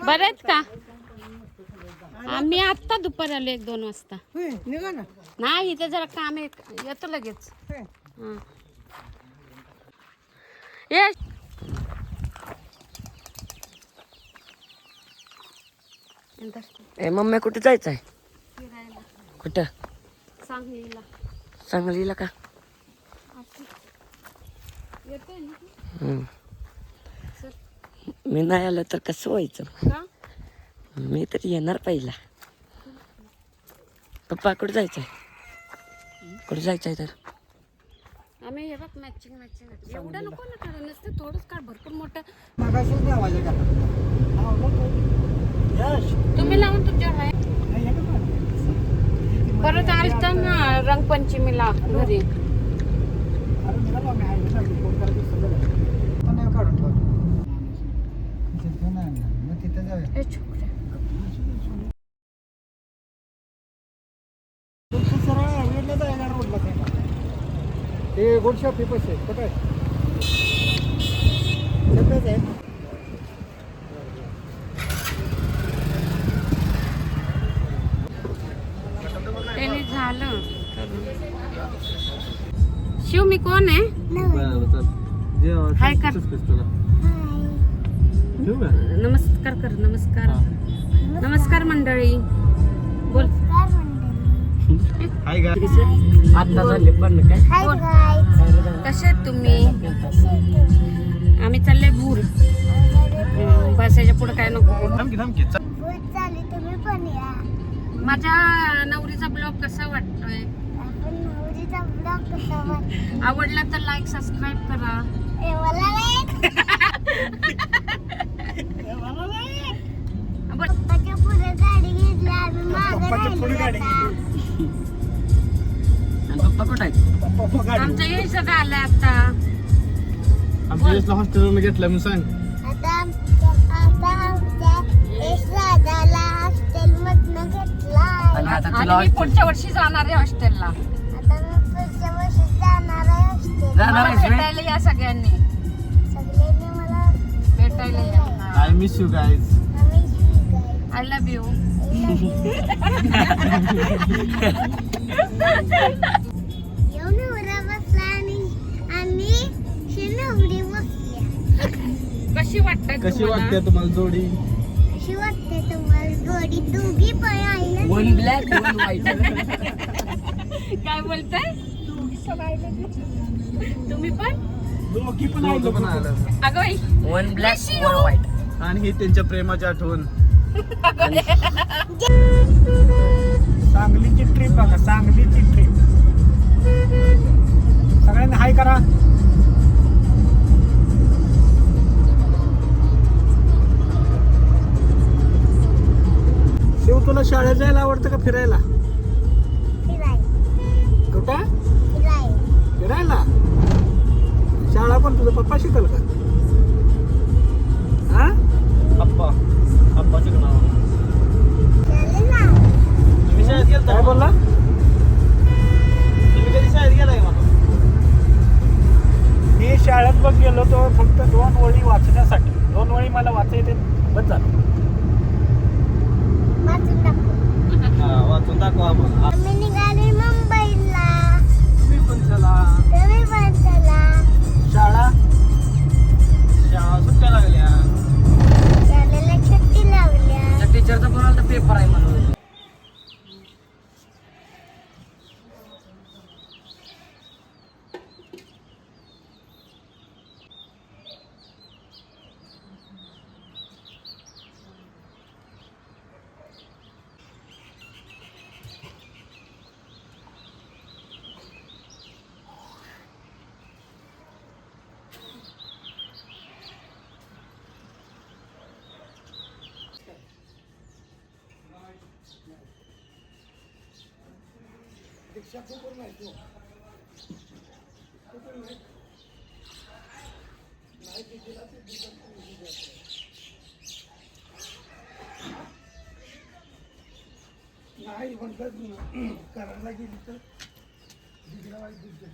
बरेच का? आम्ही आत्ता दुपारी आलो 1-2 वाजता. निघा ना. नाही इथे जरा काम आहे, येतो लगेच. ये मम्मी कुठे जायचं आहे? फिरायला कुठं? सांगलीला. सांगलीला का? येतोय ना? मी नाही आलं तर कसं व्हायचं? का? मी तर येणार पहिला. पप्पा कुठे जायचं आहे? कुठे जायचं आहे तर? आम्ही हे बघ मॅचिंग एवढं नको ना काढ, नसतं थोडंच काढ, भरपूर मोठं. तुम्ही लावून तुमच्यावर आहे. परत आलता ना रंगपंचमीला घरी. हे गोडशा पेपर्स आहे कुठे आहे? त्याने झालं. शिव मी कोण आहे? हाय कर. नमस्कार कर. नमस्कार. नमस्कार मंडळी. बोल. Hi guys. आता झाले पण काय? कसे आहेत तुम्ही? आम्ही चालले भूर. बस याच्या पुढे काय नको. माझ्या नवरीचा ब्लॉग कसा वाटतोय? आवडला तर लाईक सबस्क्राईब करा. पप्पा कुठे आहेत? आमचं हे सगळं आलंय आता. आमच्या हॉस्टेलवर घेतलं मी सांग. आणि मी पुढच्या वर्षी जाणार आहे हॉस्टेलला. जाणार आहेस व्हय? भेटायला या सगळ्यांनी. भेटायला या. I miss you guys. I love you. कशी वाटते तुम्हाला जोडी? One black one white. काय बोलताय तुम्ही पण? दोघी पण आलं. अगं बाई. One black one white. आणि ही त्यांच्या प्रेमाची आठवण. सांगलीची ट्रिप बघा, सांगलीची ट्रिप. सगळ्यांनी हाय करा. शिव तुला शाळेत जायला आवडतं का फिरायला? कुठं फिरायला? शाळा पण तुझा पप्पा शिकल का? हा पप्पा शिकणार. तुम्ही शाळेत गेलता? काय बोलला? तुम्ही कधी शाळेत गेलाय का? मी शाळेत बघ गेलो तो फक्त 2 ओळी वाचण्यासाठी. 2 ओळी मला वाचायचे बस झालं. वाचून दाखवा. मुंबईला. तुम्ही पण चला. शाळा सुट्ट्या लागल्या. सुट्टी लावल्या. टीचरचा फोन आला तर पेपर आहे म्हणून. नाही म्हणतात करायला गेली तर दिग्रा वाईट दिसते.